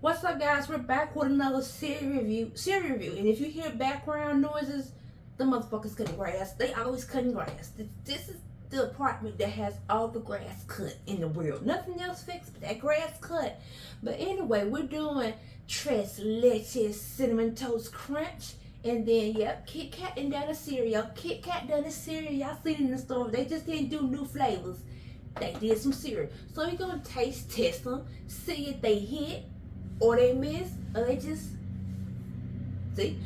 What's up, guys? We're back with another cereal review. And if you hear background noises, the motherfuckers cutting grass. They always cutting grass. This is the apartment that has all the grass cut in the world. Nothing else fixed but that grass cut. But anyway, we're doing Tres Leches Cinnamon Toast Crunch. And then, yep, Kit Kat and done a cereal. Kit Kat done a cereal. Y'all seen it in the store. They just didn't do new flavors. They did some cereal. So we're going to taste test them. See if they hit. Or they miss, or they just, see,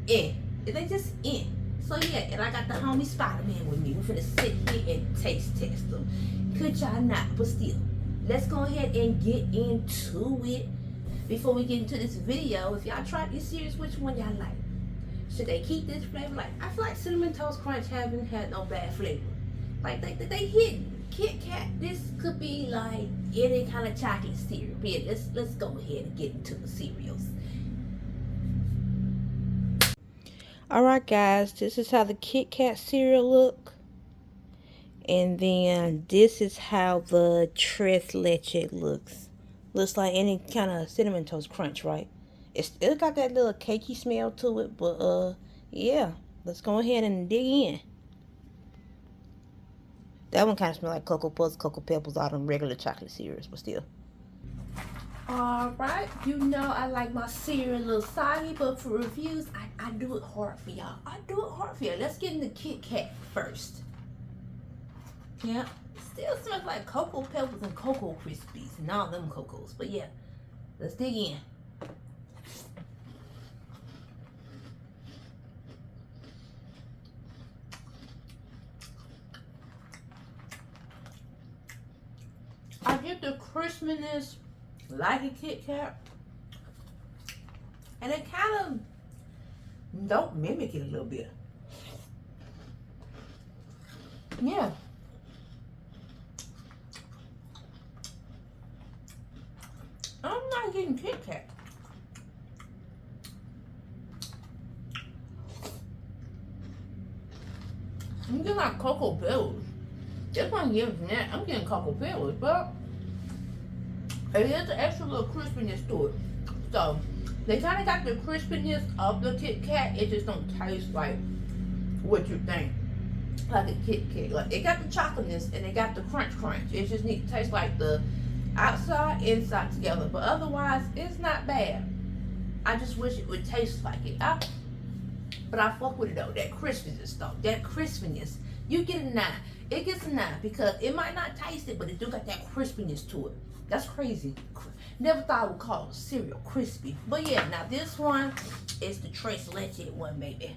in. They just in. So yeah, and I got the homie Spider-Man with me. We're finna sit here and taste test them. Could y'all not? But still, let's go ahead and get into it. Before we get into this video, if y'all tried this series, which one y'all like? Should they keep this flavor? Like, I feel like Cinnamon Toast Crunch haven't had no bad flavor. Like, they hidden. Kit Kat, this could be like any kind of chocolate cereal. But yeah, let's go ahead and get into the cereals. Alright guys, this is how the Kit Kat cereal look. And then this is how the Tres Leches looks. Looks like any kind of Cinnamon Toast Crunch, right? It still got that little cakey smell to it, but yeah, let's go ahead and dig in. That one kind of smells like Cocoa Puffs, Cocoa Pebbles, all them regular chocolate cereals, but still. Alright, you know I like my cereal a little soggy, but for reviews, I do it hard for y'all. I do it hard for y'all. Let's get into Kit Kat first. Yeah, it still smells like Cocoa Pebbles and Cocoa Krispies and all them cocos. But yeah, let's dig in. I get the crispiness like a Kit Kat, and it kind of don't mimic it a little bit. Yeah. I'm not getting Kit Kat. I'm getting like Cocoa Pebbles. That's what I'm getting that. I'm getting Cocoa Pebbles, but it is an extra little crispiness to it. So they kind of got the crispiness of the Kit Kat. It just don't taste like what you think, like a Kit Kat. Like it got the chocolateness and it got the crunch. It just needs to taste like the outside, inside together. But otherwise, it's not bad. I just wish it would taste like it. But I fuck with it though. That crispiness though. That crispiness. You get a 9. It gets a 9 because it might not taste it, but it do got that crispiness to it. That's crazy. Never thought I would call a cereal crispy. But yeah, now this one is the Tres Leches one, baby.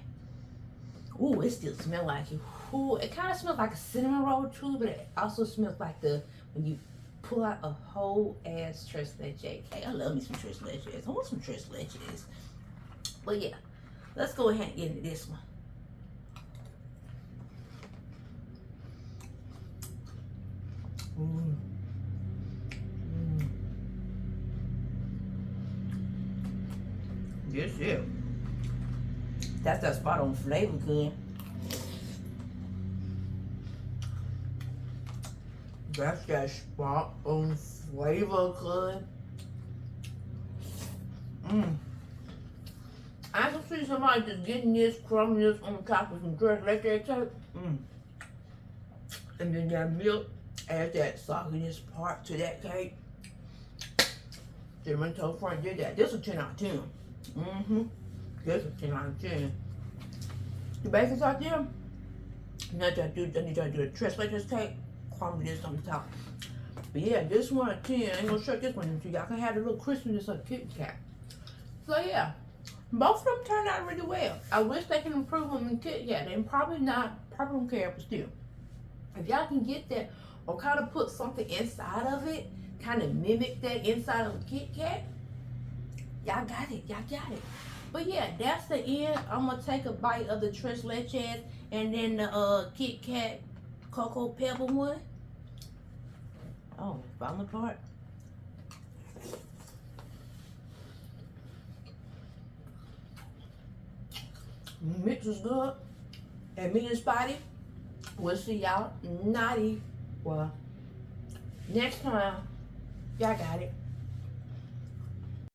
Ooh, it still smells like it. Ooh, it kind of smells like a cinnamon roll too, but it also smells like when you pull out a whole ass Tres Leches. Okay, I love me some Tres Leches. I want some Tres Leches. But yeah, let's go ahead and get into this one. Yes, yeah. That's that spot on flavor good. That's that spot on flavor good. I can see somebody just getting this crumbiness on top of some Tres Leches tape. And then that milk adds that sogginess part to that cake. Cinnamon Toast Crunch did that. This is a 10 out of 10. This is 10 out of 10. The bacon's out there. Now I need to do the Tres Leches tape. Crumbiness on the top. But yeah, this one a 10. I ain't gonna show this one into y'all. Can have the little crispiness of the Kit Kat. So yeah, both of them turned out really well. I wish they can improve them in Kit Kat. They probably don't care, but still. If y'all can get that or kind of put something inside of it, kind of mimic that inside of a Kit Kat, y'all got it. Y'all got it. But yeah, that's the end. I'm going to take a bite of the Tres Leches and then the Kit Kat Cocoa Pebble one. Oh, it's falling apart. Mix is good. And me and Spotty, we'll see y'all next time. Y'all got it.